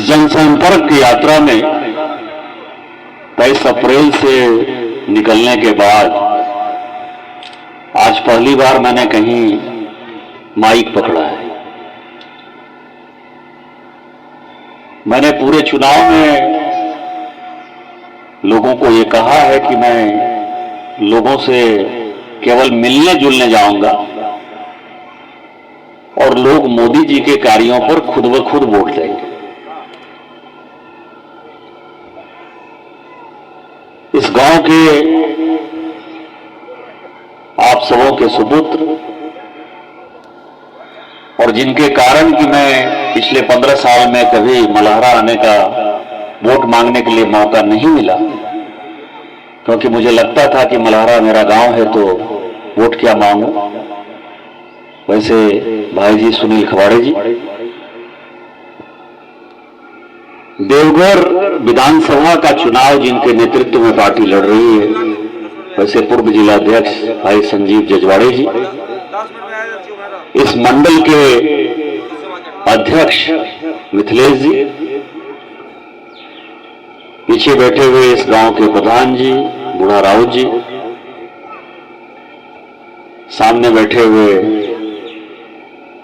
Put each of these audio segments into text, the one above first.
जनसंपर्क की यात्रा में 23 अप्रैल से निकलने के बाद आज पहली बार मैंने कहीं माइक पकड़ा है। मैंने पूरे चुनाव में लोगों को ये कहा है कि मैं लोगों से केवल मिलने जुलने जाऊंगा और लोग मोदी जी के कार्यों पर खुद ब खुद वोट देंगे। इस गांव के आप सबों के सुपुत्र और जिनके कारण कि मैं पिछले 15 साल में कभी मल्हारा आने का वोट मांगने के लिए मौका नहीं मिला, क्योंकि मुझे लगता था कि मल्हारा मेरा गांव है तो वोट क्या मांगू। वैसे भाई जी सुनील खवाड़े जी देवघर विधानसभा का चुनाव जिनके नेतृत्व में पार्टी लड़ रही है, वैसे पूर्व जिला अध्यक्ष भाई संजीव जजवाड़े जी, इस मंडल के अध्यक्ष मिथिलेश जी, पीछे बैठे हुए इस गांव के प्रधान जी बूढ़ा राउत जी, सामने बैठे हुए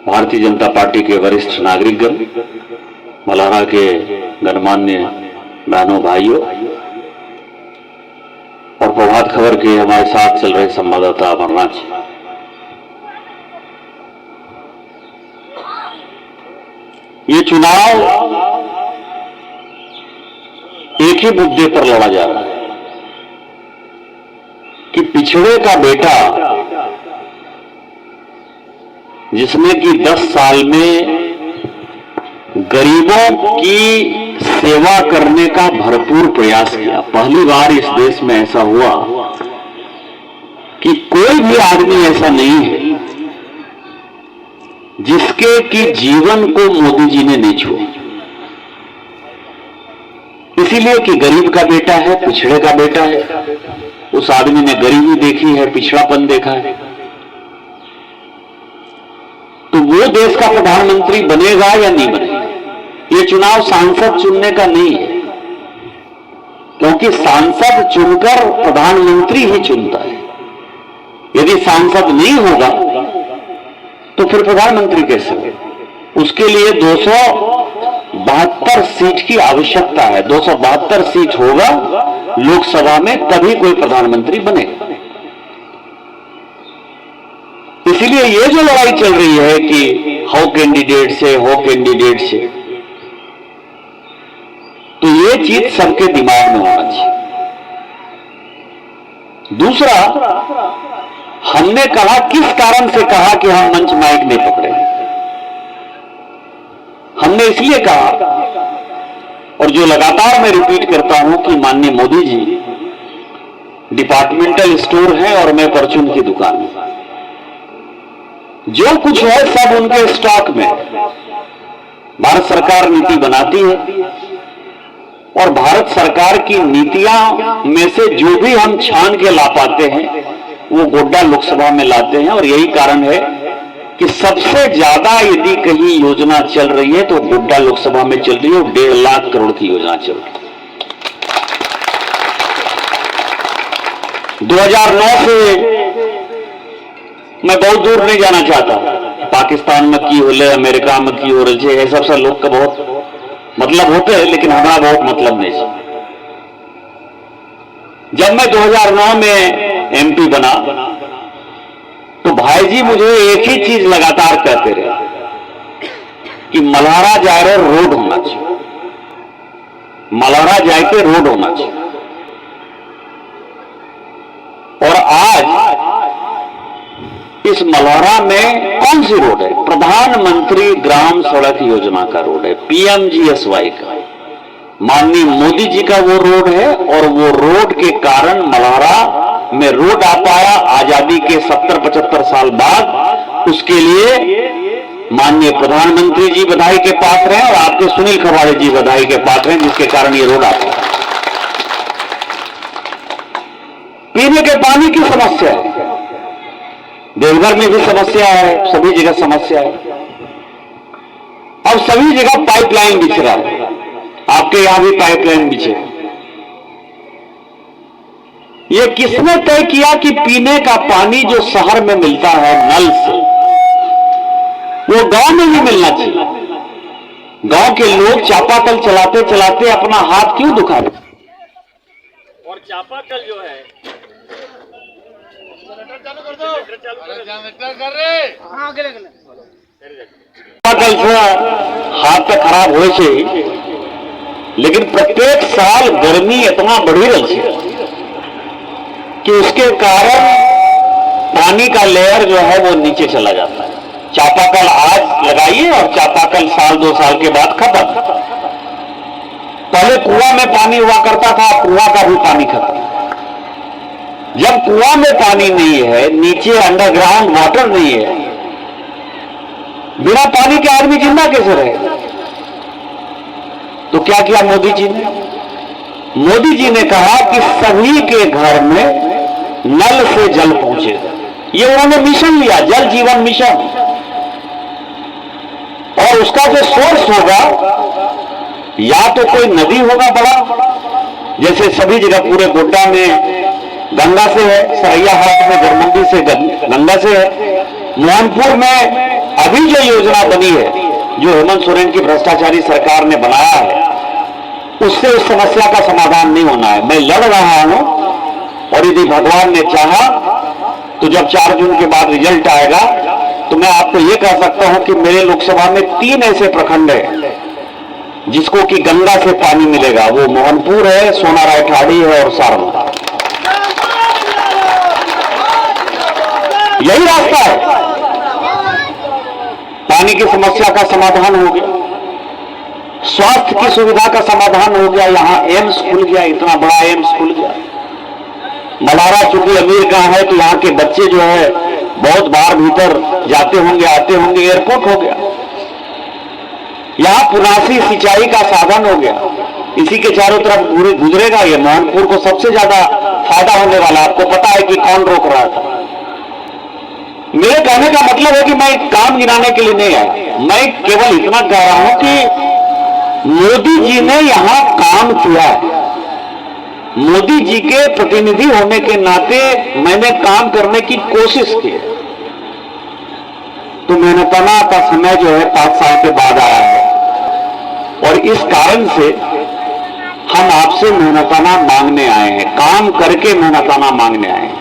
भारतीय जनता पार्टी के वरिष्ठ नागरिकगण, मल्हारा के गणमान्य बहनों भाइयों और प्रभात खबर के हमारे साथ चल रहे संवाददाता अमरनाथ जी, ये चुनाव एक ही मुद्दे पर लड़ा जा रहा है कि पिछड़े का बेटा जिसने कि 10 साल में गरीबों की सेवा करने का भरपूर प्रयास किया। पहली बार इस देश में ऐसा हुआ कि कोई भी आदमी ऐसा नहीं है जिसके कि जीवन को मोदी जी ने नहीं छुआ। इसीलिए कि गरीब का बेटा है, पिछड़े का बेटा है, उस आदमी ने गरीबी देखी है, पिछड़ापन देखा है, तो वो देश का प्रधानमंत्री बनेगा या नहीं बनेगा। ये चुनाव सांसद चुनने का नहीं है, क्योंकि सांसद चुनकर प्रधानमंत्री ही चुनता है। यदि सांसद नहीं होगा तो फिर प्रधानमंत्री कैसे होगा। उसके लिए 272 सीट की आवश्यकता है। 272 सीट होगा लोकसभा में, तभी कोई प्रधानमंत्री बनेगा। इसीलिए ये जो लड़ाई चल रही है कि हो कैंडिडेट से, हो कैंडिडेट से, तो ये चीज सबके दिमाग में होना चाहिए। दूसरा, हमने कहा, किस कारण से कहा कि हम मंच माइक नहीं पकड़े। हमने इसलिए कहा, और जो लगातार मैं रिपीट करता हूं कि माननीय मोदी जी डिपार्टमेंटल स्टोर है और मैं परचून की दुकान हूं। जो कुछ है सब उनके स्टॉक में। भारत सरकार नीति बनाती है और भारत सरकार की नीतियां में से जो भी हम छान के ला पाते हैं वो गोड्डा लोकसभा में लाते हैं। और यही कारण है कि सबसे ज्यादा यदि कहीं योजना चल रही है तो गोड्डा लोकसभा में चल रही है, 1.5 लाख करोड़ की योजना चल रही है। 2009 से मैं बहुत दूर नहीं जाना चाहता। पाकिस्तान में की हो ले, अमेरिका में की हो रही है, सबसे लोग का बहुत मतलब होते हैं, लेकिन हमारा बहुत मतलब नहीं। जब मैं 2009 में एमपी बना तो भाई जी मुझे एक ही चीज लगातार कहते रहे कि मल्हारा जाए रोड होना चाहिए, मल्हारा जाए के रोड होना चाहिए। और आज इस मल्हारा में कौन सी रोड है? प्रधानमंत्री ग्राम सड़क योजना का रोड है, PMGSY का। माननीय मोदी जी का वो रोड है और वो रोड के कारण मल्हारा में रोड आ पाया आजादी के 70-75 साल बाद। उसके लिए माननीय प्रधानमंत्री जी बधाई के पात्र हैं और आपके सुनील खवाड़े जी बधाई के पात्र हैं, जिसके कारण ये रोड आ पाया। पीने के पानी की समस्या है, देवघर में भी समस्या है, सभी जगह समस्या है। अब सभी जगह पाइपलाइन बिछ रहा है। आपके यहां भी पाइपलाइन बिछे। ये किसने तय किया कि पीने का पानी जो शहर में मिलता है नल से, वो गांव में भी मिलना चाहिए? गांव के लोग चापाकल चलाते चलाते अपना हाथ क्यों दुखा रहे? और चापाकल जो है चापाकल से हाथ तो खराब हो से, लेकिन प्रत्येक साल गर्मी इतना बढ़ी रही है कि उसके कारण पानी का लेयर जो है वो नीचे चला जाता है। चापाकल आज लगाइए और चापाकल साल 2 साल के बाद खत्म। पहले कुआं में पानी हुआ करता था, कुआं का भी पानी खत्म। जब कुआं में पानी नहीं है, नीचे अंडरग्राउंड वाटर नहीं है, बिना पानी के आदमी जिंदा कैसे रहेगा? तो क्या किया मोदी जी ने? मोदी जी ने कहा कि सभी के घर में नल से जल पहुंचेगा। ये उन्होंने मिशन लिया, जल जीवन मिशन। और उसका जो सोर्स होगा, या तो कोई नदी होगा बड़ा, जैसे सभी जगह पूरे गोड्डा में गंगा से है, सरैया हाट में जरमुंडी से गंगा से है, मोहनपुर में अभी जो योजना बनी है, जो हेमंत सोरेन की भ्रष्टाचारी सरकार ने बनाया है, उससे उस समस्या का समाधान नहीं होना है। मैं लड़ रहा हूं, और यदि भगवान ने चाहा तो जब 4 जून के बाद रिजल्ट आएगा तो मैं आपको यह कह सकता हूं कि मेरे लोकसभा में 3 ऐसे प्रखंड हैं जिसको कि गंगा से पानी मिलेगा। वो मोहनपुर है, सोनाराय ठाड़ी है और सारना। यही रास्ता है। पानी की समस्या का समाधान हो गया, स्वास्थ्य की सुविधा का समाधान हो गया। यहां एम्स खुल गया, इतना बड़ा एम्स खुल गया। मलारा चूंकि अमीर गांव है तो यहां के बच्चे जो है बहुत बार भीतर जाते होंगे, आते होंगे। एयरपोर्ट हो गया, यहां पुनासी सिंचाई का साधन हो गया। इसी के चारों तरफ गुजरेगा ये। मोहनपुर को सबसे ज्यादा फायदा होने वाला, आपको पता है कि कौन रोक रहा था। मेरे कहने का मतलब है कि मैं काम गिनाने के लिए नहीं आया, मैं केवल इतना कह रहा हूं कि मोदी जी ने यहां काम किया है। मोदी जी के प्रतिनिधि होने के नाते मैंने काम करने की कोशिश की है। तो मेहनताना का समय जो है 5 साल के बाद आया है, और इस कारण से हम आपसे मेहनताना मांगने आए हैं, काम करके मेहनताना मांगने आए हैं।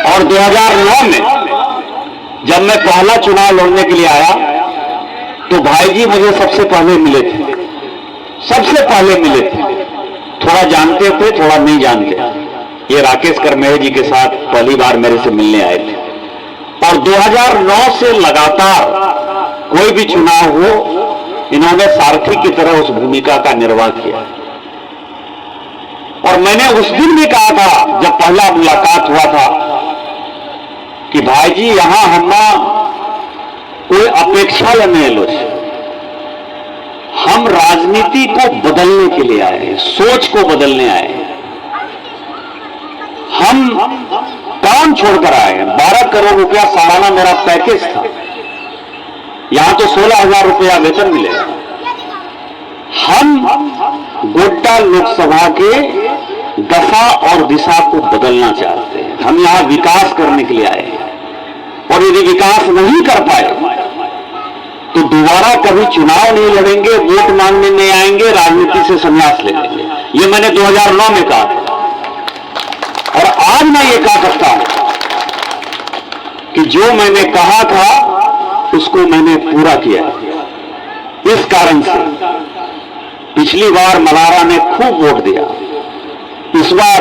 और 2009 में जब मैं पहला चुनाव लड़ने के लिए आया तो भाई जी मुझे सबसे पहले मिले थे, सबसे पहले मिले थे। थोड़ा जानते थे, थोड़ा नहीं जानते। ये राकेश करमेह जी के साथ पहली बार मेरे से मिलने आए थे। और 2009 से लगातार कोई भी चुनाव हो, इन्होंने सारथी की तरह उस भूमिका का निर्वाह किया। और मैंने उस दिन भी कहा था जब पहला मुलाकात हुआ था कि भाई जी यहां हम कोई अपेक्षा नहीं लो, हम राजनीति को बदलने के लिए आए हैं, सोच को बदलने आए हैं। हम काम छोड़कर आए हैं। 12 करोड़ रुपया सालाना मेरा पैकेज था, यहां तो 16,000 रुपया वेतन मिलेगा। हम गोड्डा लोकसभा के दशा और दिशा को बदलना चाहते हैं। हम यहां विकास करने के लिए आए हैं, और यदि विकास नहीं कर पाए तो दोबारा कभी चुनाव नहीं लड़ेंगे, वोट मांगने नहीं आएंगे, राजनीति से संन्यास ले लेंगे। ये मैंने 2009 में कहा था, और आज मैं ये कह सकता हूं कि जो मैंने कहा था उसको मैंने पूरा किया। इस कारण से पिछली बार मलारा ने खूब वोट दिया। इस बार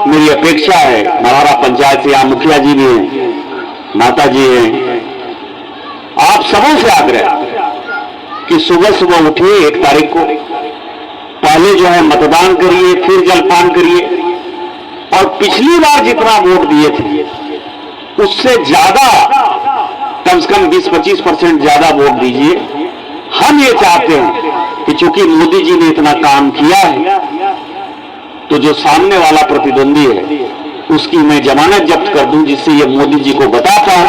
मेरी अपेक्षा है, मलारा पंचायत से यहां मुखिया जी भी हैं, माता जी हैं, आप सबों से आग्रह कि सुबह सुबह उठिए 1 तारीख को, पहले जो है मतदान करिए, फिर जलपान करिए, और पिछली बार जितना वोट दिए थे उससे ज्यादा, कम से कम 20-25% ज्यादा वोट दीजिए। हम ये चाहते हैं कि चूंकि मोदी जी ने इतना काम किया है, तो जो सामने वाला प्रतिद्वंदी है उसकी मैं जमानत जब्त कर दूं, जिससे ये मोदी जी को बता पाऊं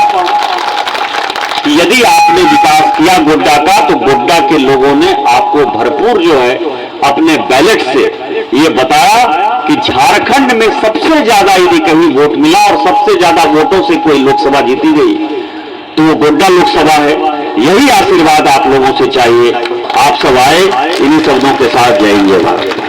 कि यदि आपने विकास किया गोड्डा का, तो गोड्डा के लोगों ने आपको भरपूर जो है अपने बैलेट से ये बताया कि झारखंड में सबसे ज्यादा यदि कहीं वोट मिला और सबसे ज्यादा वोटों से कोई लोकसभा जीती गई तो वो गोड्डा लोकसभा है। यही आशीर्वाद आप लोगों से चाहिए। आप सब आए, इन्हीं शब्दों के साथ जय हिंद जय भारत।